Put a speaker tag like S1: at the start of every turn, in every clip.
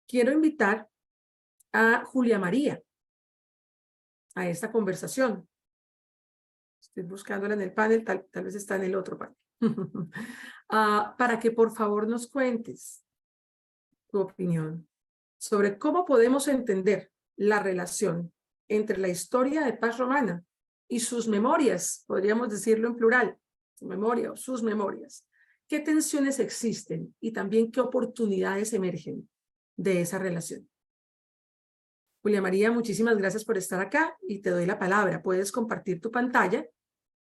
S1: quiero invitar a Julia María a esta conversación. Estoy buscándola en el panel, tal vez está en el otro panel. Para que por favor nos cuentes tu opinión sobre cómo podemos entender la relación entre la historia de paz romana y sus memorias, podríamos decirlo en plural, su memoria o sus memorias. ¿Qué tensiones existen y también qué oportunidades emergen de esa relación? Julia María, muchísimas gracias por estar acá y te doy la palabra. Puedes compartir tu pantalla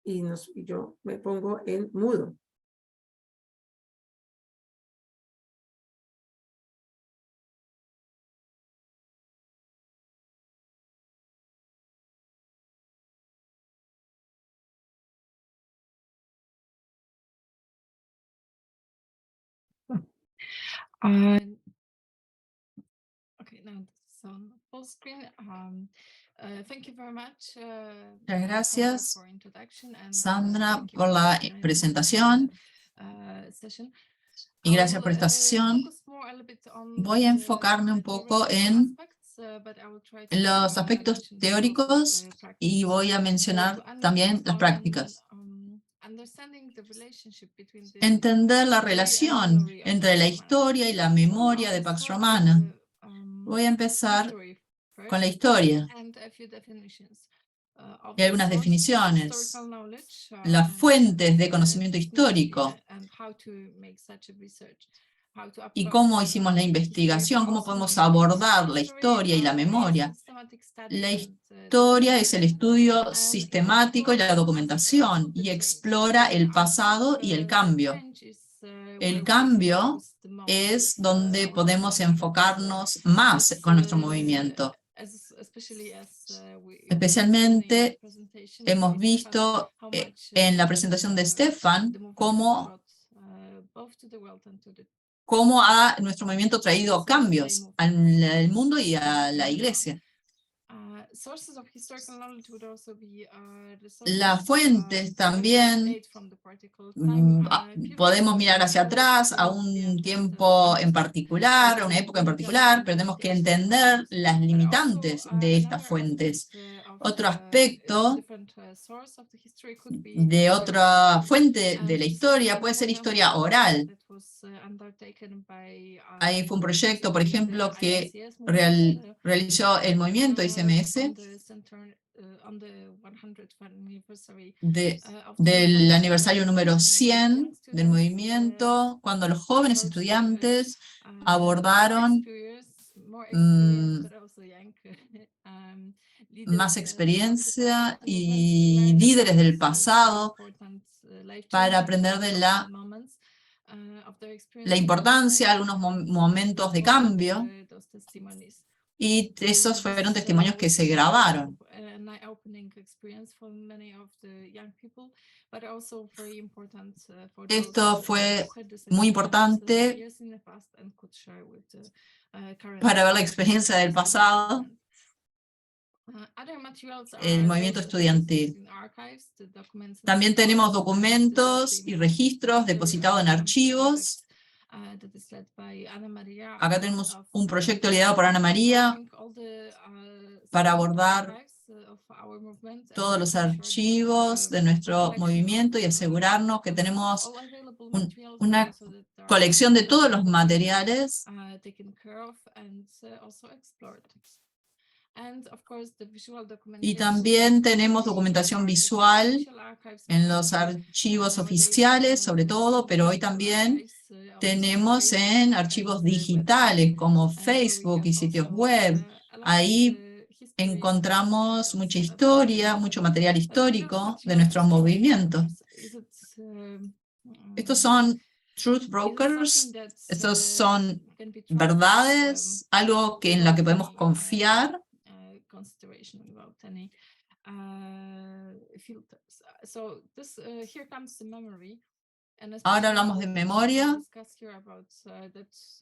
S1: y yo me pongo en mudo.
S2: Okay, now it's on full screen. Thank you very much.
S3: Muchas gracias,
S2: for introduction and,
S3: Sandra,
S2: thank you
S3: por
S2: for
S3: la
S2: organizing this,
S3: presentación
S2: session.
S3: y gracias por esta sesión. Voy a enfocarme un poco en los aspectos teóricos y voy a mencionar también las prácticas. Entender la relación entre la historia y la memoria de Pax Romana. Voy a empezar con la historia y algunas definiciones, las fuentes de conocimiento histórico y cómo hicimos la investigación, cómo podemos abordar la historia y la memoria. La historia es el estudio sistemático y la documentación y explora el pasado y el cambio. El cambio es donde podemos enfocarnos más con nuestro movimiento. Especialmente hemos visto en la presentación de Stefan cómo ha nuestro movimiento traído cambios al mundo y a la iglesia. Las fuentes también podemos mirar hacia atrás a un tiempo en particular, a una época en particular, pero tenemos que entender las limitantes de estas fuentes. Otro aspecto de otra fuente de la historia puede ser historia oral. Ahí fue un proyecto, por ejemplo, que realizó el movimiento ICMS del aniversario número 100 del movimiento, cuando los jóvenes estudiantes abordaron más experiencia y líderes del pasado para aprender de la importancia, algunos momentos de cambio, y esos fueron testimonios que se grabaron. Esto fue muy importante para ver la experiencia del pasado, el movimiento estudiantil. También tenemos documentos y registros depositados en archivos. Acá tenemos un proyecto liderado por Ana María para abordar todos los archivos de nuestro movimiento y asegurarnos que tenemos una colección de todos los materiales y también tenemos documentación visual en los archivos oficiales, sobre todo, pero hoy también tenemos en archivos digitales como Facebook y sitios web. Ahí encontramos mucha historia, mucho material histórico de nuestro movimiento. Estos son truth brokers, estos son verdades, algo en lo que podemos confiar. Ahora hablamos de memoria.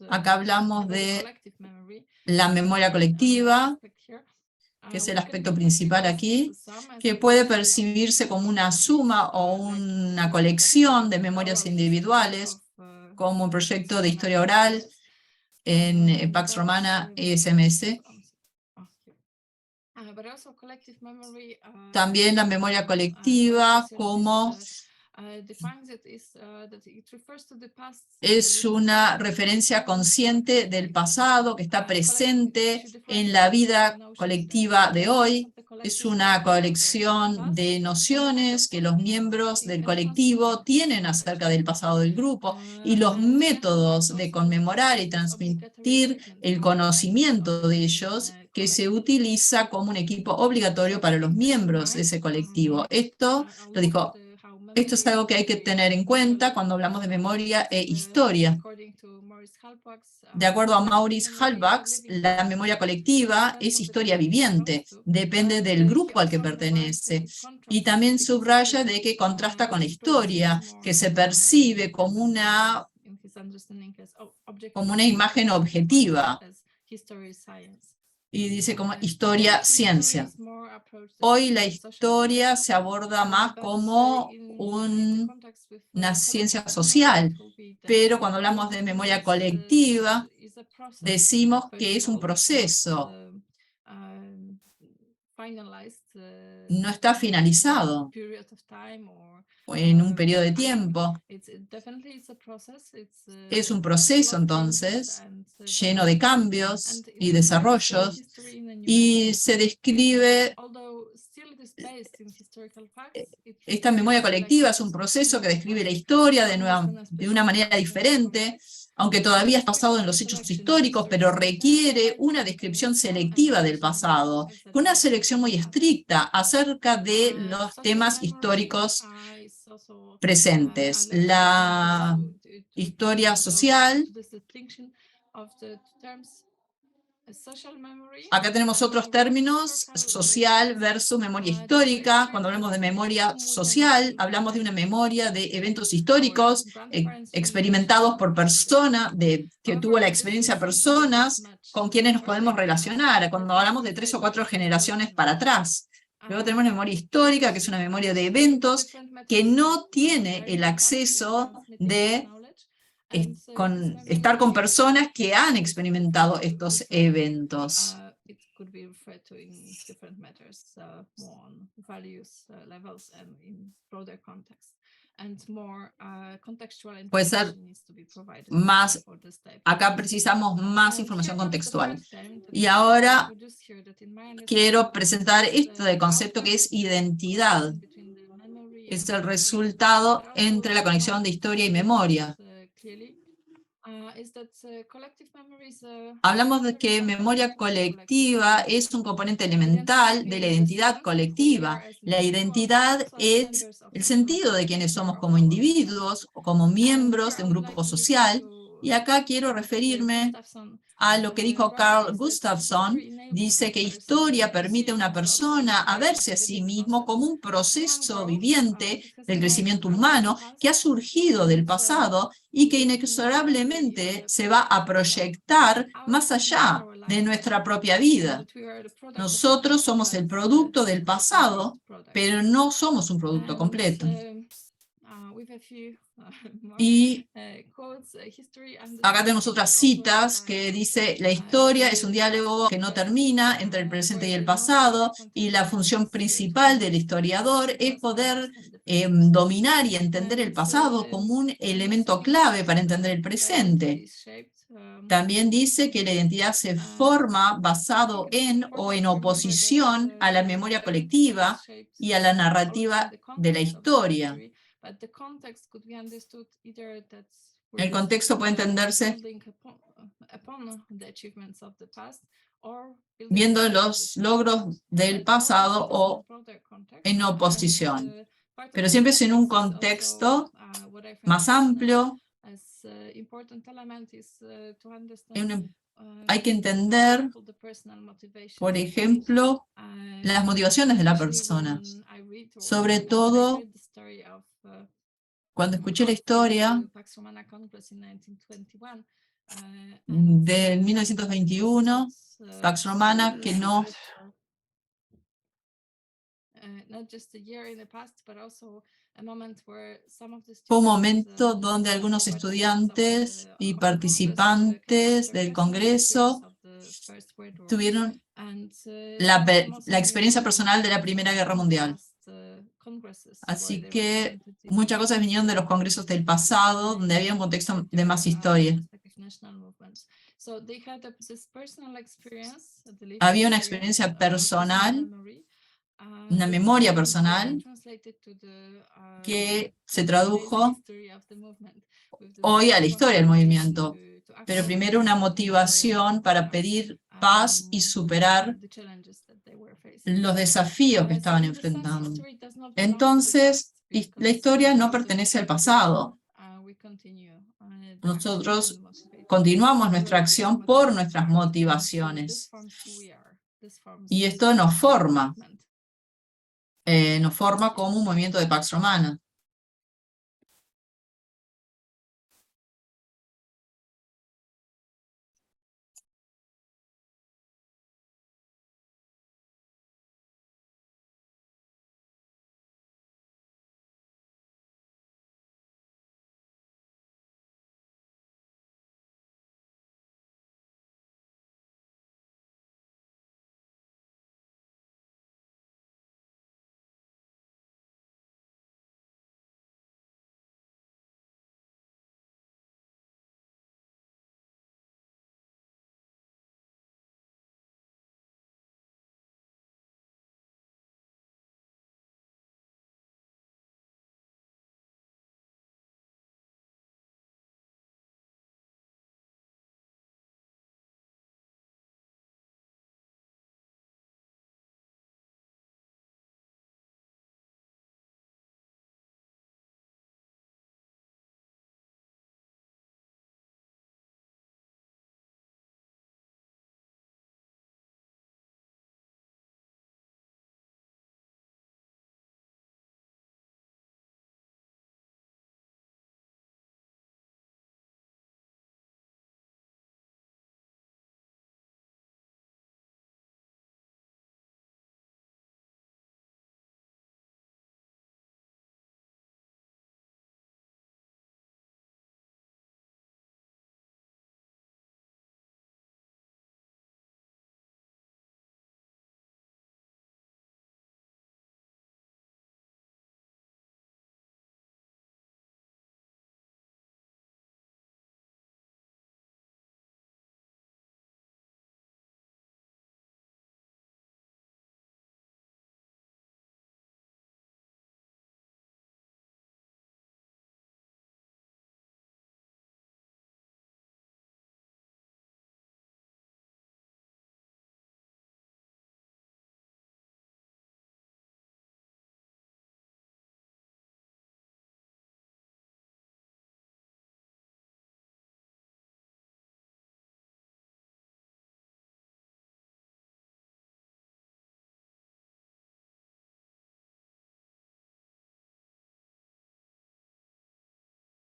S3: Acá hablamos de la memoria colectiva, que es el aspecto principal aquí, que puede percibirse como una suma o una colección de memorias individuales, como un proyecto de historia oral, en Pax Romana ESMS. También la memoria colectiva como es una referencia consciente del pasado que está presente en la vida colectiva de hoy. Es una colección de nociones que los miembros del colectivo tienen acerca del pasado del grupo y los métodos de conmemorar y transmitir el conocimiento de ellos que se utiliza como un equipo obligatorio para los miembros de ese colectivo. Esto es algo que hay que tener en cuenta cuando hablamos de memoria e historia. De acuerdo a Maurice Halbach, la memoria colectiva es historia viviente, depende del grupo al que pertenece. Y también subraya de que contrasta con la historia, que se percibe como una imagen objetiva. Y dice como historia-ciencia. Hoy la historia se aborda más como una ciencia social, pero cuando hablamos de memoria colectiva, decimos que es un proceso. No está finalizado en un periodo de tiempo. Es un proceso, entonces, lleno de cambios y desarrollos, y se describe, esta memoria colectiva es un proceso que describe la historia de una manera diferente, aunque todavía es basado en los hechos históricos, pero requiere una descripción selectiva del pasado, con una selección muy estricta acerca de los temas históricos presentes. La historia social. Acá tenemos otros términos, social versus memoria histórica. Cuando hablamos de memoria social, hablamos de una memoria de eventos históricos experimentados por personas, que tuvo la experiencia personas con quienes nos podemos relacionar, cuando hablamos de 3 o 4 generaciones para atrás. Luego tenemos la memoria histórica, que es una memoria de eventos que no tiene el acceso de estar con personas que han experimentado estos eventos. Puede ser más, acá precisamos más información contextual. Y ahora quiero presentar este concepto que es identidad. Es el resultado entre la conexión de historia y memoria. Hablamos de que memoria colectiva es un componente elemental de la identidad colectiva. La identidad es el sentido de quienes somos como individuos o como miembros de un grupo social. Y acá quiero referirme a lo que dijo Carl Gustafsson. Dice que historia permite a una persona a verse a sí mismo como un proceso viviente del crecimiento humano que ha surgido del pasado y que inexorablemente se va a proyectar más allá de nuestra propia vida. Nosotros somos el producto del pasado, pero no somos un producto completo. Y acá tenemos otras citas que dice: la historia es un diálogo que no termina entre el presente y el pasado, y la función principal del historiador es poder dominar y entender el pasado como un elemento clave para entender el presente. También dice que la identidad se forma basado en o en oposición a la memoria colectiva y a la narrativa de la historia. El contexto puede entenderse viendo los logros del pasado o en oposición, pero siempre es en un contexto más amplio. Hay que entender, por ejemplo, las motivaciones de la persona. Sobre todo, cuando escuché la historia del 1921, Pax Romana, que Fue un momento donde algunos estudiantes y participantes del Congreso tuvieron la experiencia personal de la Primera Guerra Mundial. Así que muchas cosas vinieron de los congresos del pasado, donde había un contexto de más historia. Había una experiencia personal, una memoria personal, que se tradujo hoy a la historia del movimiento. Pero primero una motivación para pedir paz y superar los desafíos que estaban enfrentando. Entonces, la historia no pertenece al pasado. Nosotros continuamos nuestra acción por nuestras motivaciones. Y esto nos forma como un movimiento de Pax Romana.